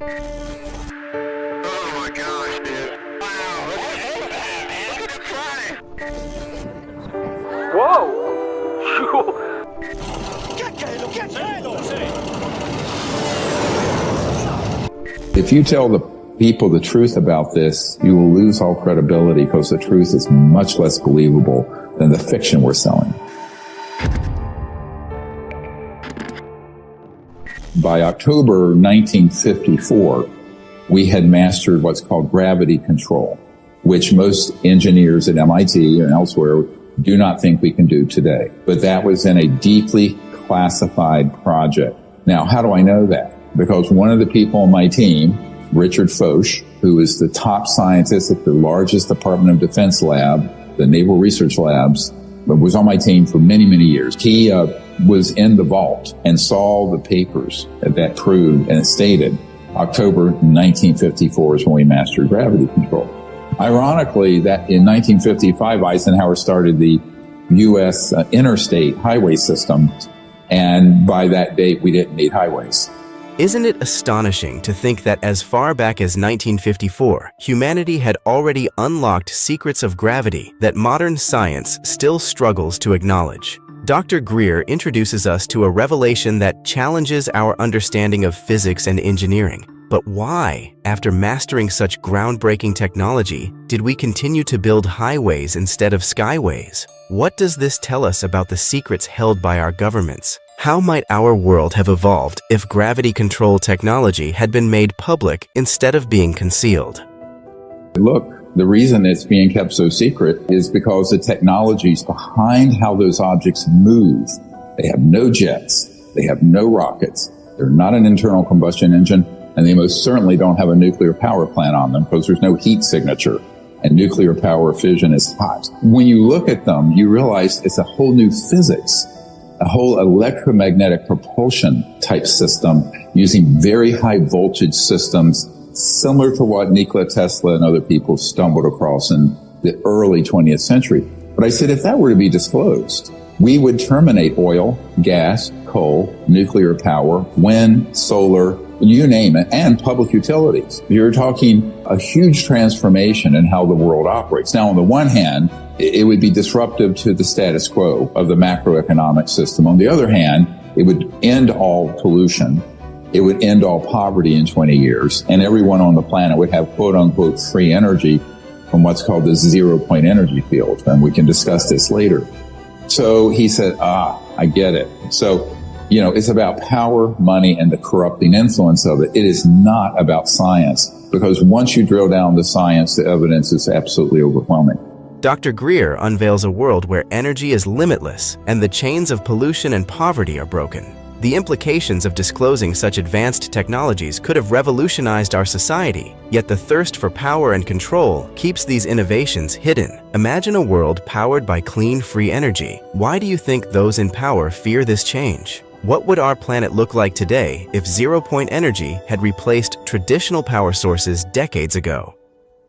Oh my gosh, dude. Wow, look at that, man. Look at it fly. Whoa! If you tell the people the truth about this, you will lose all credibility because the truth is much less believable than the fiction we're selling. By October 1954, we had mastered what's called gravity control, which most engineers at MIT and elsewhere do not think we can do today. But that was in a deeply classified project. Now, how do I know that? Because one of the people on my team, Richard Foch, who is the top scientist at the largest Department of Defense lab, the Naval Research Labs, but was on my team for many, many years. He was in the vault and saw the papers that proved and stated October 1954 is when we mastered gravity control. Ironically, that in 1955, Eisenhower started the U.S. interstate highway system, and by that date, we didn't need highways. Isn't it astonishing to think that as far back as 1954, humanity had already unlocked secrets of gravity that modern science still struggles to acknowledge? Dr. Greer introduces us to a revelation that challenges our understanding of physics and engineering. But why, after mastering such groundbreaking technology, did we continue to build highways instead of skyways? What does this tell us about the secrets held by our governments? How might our world have evolved if gravity control technology had been made public instead of being concealed? Look, the reason it's being kept so secret is because the technologies behind how those objects move. They have no jets. They have no rockets. They're not an internal combustion engine, and they most certainly don't have a nuclear power plant on them because there's no heat signature, and nuclear power fission is hot. When you look at them, you realize it's a whole new physics, a whole electromagnetic propulsion type system using very high voltage systems similar to what Nikola Tesla and other people stumbled across in the early 20th century. But I said, if that were to be disclosed, we would terminate oil, gas, coal, nuclear power, wind, solar, you name it, and public utilities. You're talking a huge transformation in how the world operates. Now, on the one hand, it would be disruptive to the status quo of the macroeconomic system. On the other hand, it would end all pollution. It would end all poverty in 20 years, and everyone on the planet would have quote-unquote free energy from what's called the zero-point energy field, and we can discuss this later. So he said, I get it. So, it's about power, money, and the corrupting influence of it. It is not about science, because once you drill down the science, the evidence is absolutely overwhelming. Dr. Greer unveils a world where energy is limitless and the chains of pollution and poverty are broken. The implications of disclosing such advanced technologies could have revolutionized our society, yet the thirst for power and control keeps these innovations hidden. Imagine a world powered by clean, free energy. Why do you think those in power fear this change? What would our planet look like today if zero-point energy had replaced traditional power sources decades ago?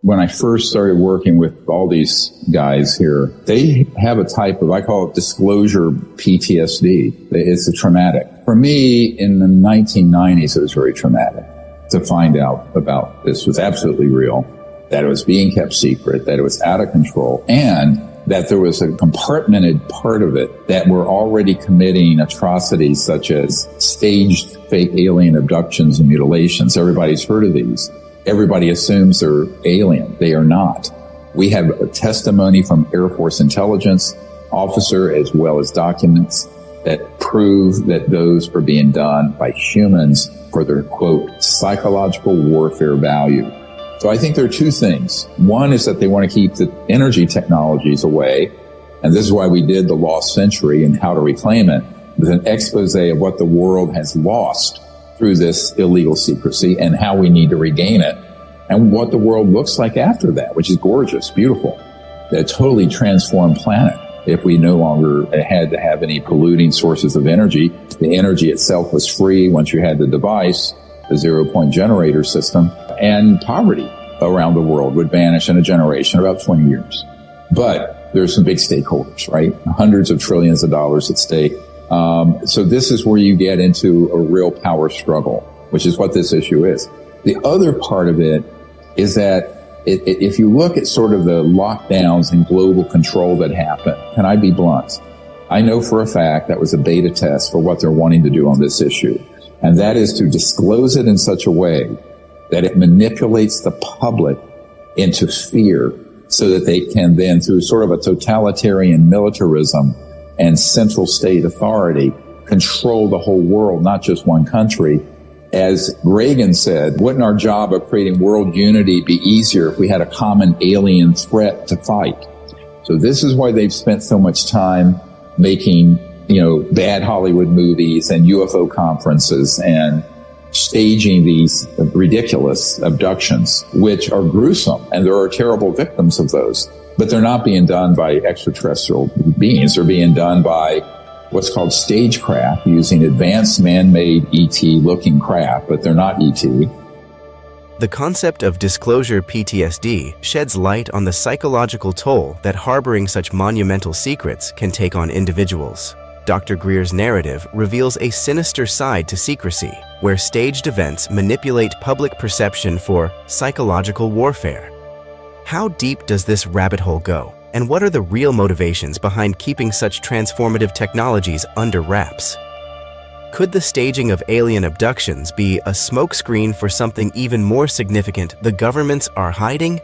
When I first started working with all these guys here, they have a type of, I call it disclosure PTSD. It's a traumatic. For me, in the 1990s, it was very traumatic to find out about this was absolutely real, that it was being kept secret, that it was out of control, and that there was a compartmented part of it that were already committing atrocities such as staged fake alien abductions and mutilations. Everybody's heard of these. Everybody assumes they're alien. They are not. We have a testimony from Air Force intelligence officer as well as documents that prove that those are being done by humans for their, quote, psychological warfare value. So I think there are two things. One is that they want to keep the energy technologies away, and this is why we did The Lost Century and How to Reclaim It, with an expose of what the world has lost through this illegal secrecy and how we need to regain it and what the world looks like after that, which is gorgeous, beautiful. A totally transformed planet. If we no longer had to have any polluting sources of energy, the energy itself was free once you had the device, the zero-point generator system, and poverty around the world would vanish in a generation, about 20 years. But there's some big stakeholders, right? Hundreds of trillions of dollars at stake. So this is where you get into a real power struggle, which is what this issue is. The other part of it is that if you look at sort of the lockdowns and global control that happened, can I be blunt? I know for a fact that was a beta test for what they're wanting to do on this issue. And that is to disclose it in such a way that it manipulates the public into fear so that they can then, through sort of a totalitarian militarism and central state authority, control the whole world, not just one country. As Reagan said, wouldn't our job of creating world unity be easier if we had a common alien threat to fight? So this is why they've spent so much time making, bad Hollywood movies and UFO conferences and staging these ridiculous abductions, which are gruesome, and there are terrible victims of those. But they're not being done by extraterrestrial beings. They're being done by what's called stagecraft, using advanced man-made ET-looking craft, but they're not ET. The concept of disclosure PTSD sheds light on the psychological toll that harboring such monumental secrets can take on individuals. Dr. Greer's narrative reveals a sinister side to secrecy, where staged events manipulate public perception for psychological warfare. How deep does this rabbit hole go, and what are the real motivations behind keeping such transformative technologies under wraps? Could the staging of alien abductions be a smokescreen for something even more significant the governments are hiding?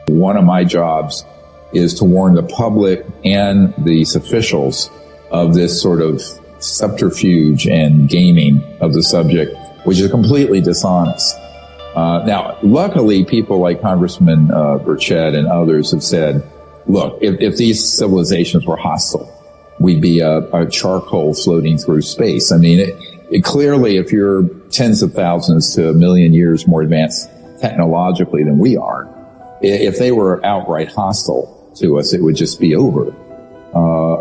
One of my jobs is to warn the public and these officials of this sort of subterfuge and gaming of the subject, which is completely dishonest. Now, luckily, people like Congressman Burchett and others have said, look, if these civilizations were hostile, we'd be a charcoal floating through space. I mean, clearly, if you're tens of thousands to a million years more advanced technologically than we are, if they were outright hostile to us, it would just be over.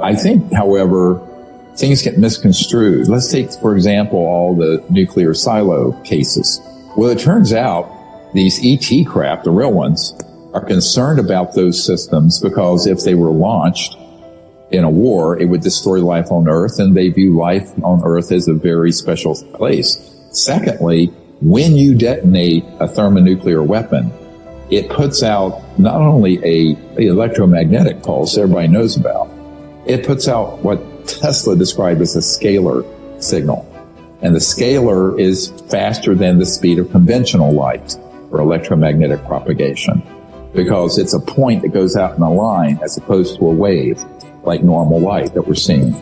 I think, however, things get misconstrued. Let's take, for example, all the nuclear silo cases. Well, it turns out these ET craft, the real ones, are concerned about those systems because if they were launched in a war, it would destroy life on Earth, and they view life on Earth as a very special place. Secondly, when you detonate a thermonuclear weapon, it puts out not only an electromagnetic pulse everybody knows about, it puts out what Tesla described as a scalar signal. And the scalar is faster than the speed of conventional light or electromagnetic propagation, because it's a point that goes out in a line as opposed to a wave like normal light that we're seeing.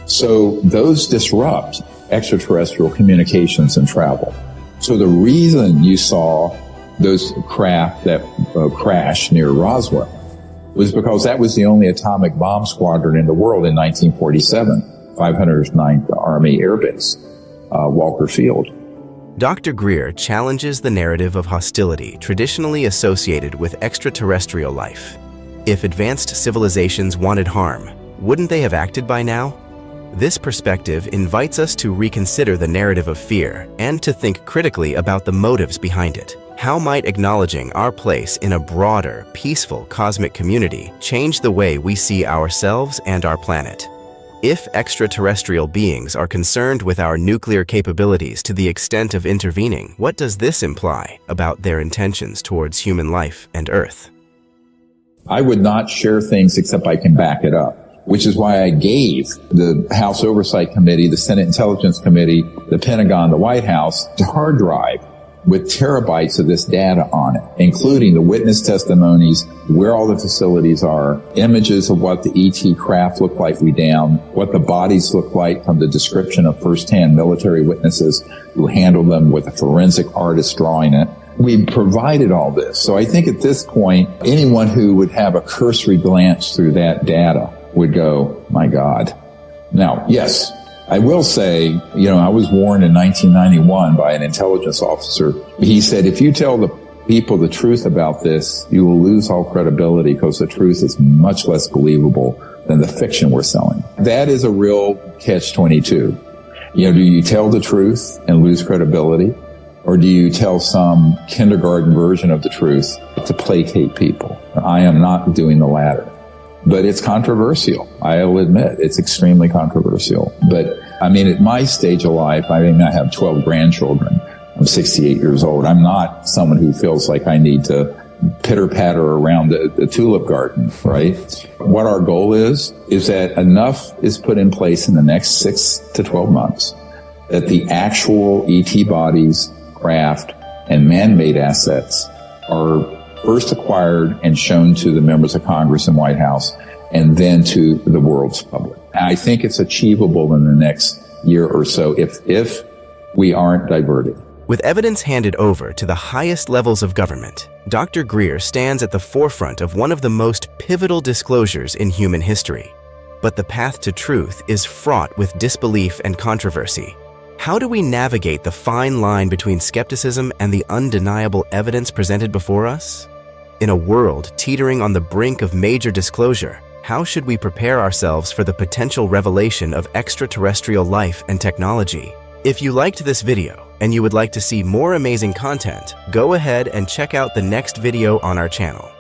So those disrupt extraterrestrial communications and travel. So the reason you saw those craft that crashed near Roswell was because that was the only atomic bomb squadron in the world in 1947, 509th Army Air Base, Walker Field. Dr. Greer challenges the narrative of hostility traditionally associated with extraterrestrial life. If advanced civilizations wanted harm, wouldn't they have acted by now? This perspective invites us to reconsider the narrative of fear and to think critically about the motives behind it. How might acknowledging our place in a broader, peaceful cosmic community change the way we see ourselves and our planet? If extraterrestrial beings are concerned with our nuclear capabilities to the extent of intervening, what does this imply about their intentions towards human life and Earth? I would not share things except I can back it up, which is why I gave the House Oversight Committee, the Senate Intelligence Committee, the Pentagon, the White House, the hard drive with terabytes of this data on it, including the witness testimonies, where all the facilities are, images of what the ET craft looked like we down, what the bodies look like from the description of firsthand military witnesses who handled them with a forensic artist drawing it. We provided all this. So I think at this point, anyone who would have a cursory glance through that data would go, my God. Now, yes, I will say, I was warned in 1991 by an intelligence officer. He said, if you tell the people the truth about this, you will lose all credibility because the truth is much less believable than the fiction we're selling. That is a real catch-22. Do you tell the truth and lose credibility? Or do you tell some kindergarten version of the truth to placate people? I am not doing the latter. But it's controversial. I'll admit it's extremely controversial. But I mean, at my stage of life, I have 12 grandchildren. I'm 68 years old. I'm not someone who feels like I need to pitter-patter around the tulip garden, right? What our goal is that enough is put in place in the next 6 to 12 months that the actual ET bodies, craft, and man-made assets are first acquired and shown to the members of Congress and White House, and then to the world's public. I think it's achievable in the next year or so if we aren't diverted. With evidence handed over to the highest levels of government, Dr. Greer stands at the forefront of one of the most pivotal disclosures in human history. But the path to truth is fraught with disbelief and controversy. How do we navigate the fine line between skepticism and the undeniable evidence presented before us? In a world teetering on the brink of major disclosure, how should we prepare ourselves for the potential revelation of extraterrestrial life and technology? If you liked this video and you would like to see more amazing content, go ahead and check out the next video on our channel.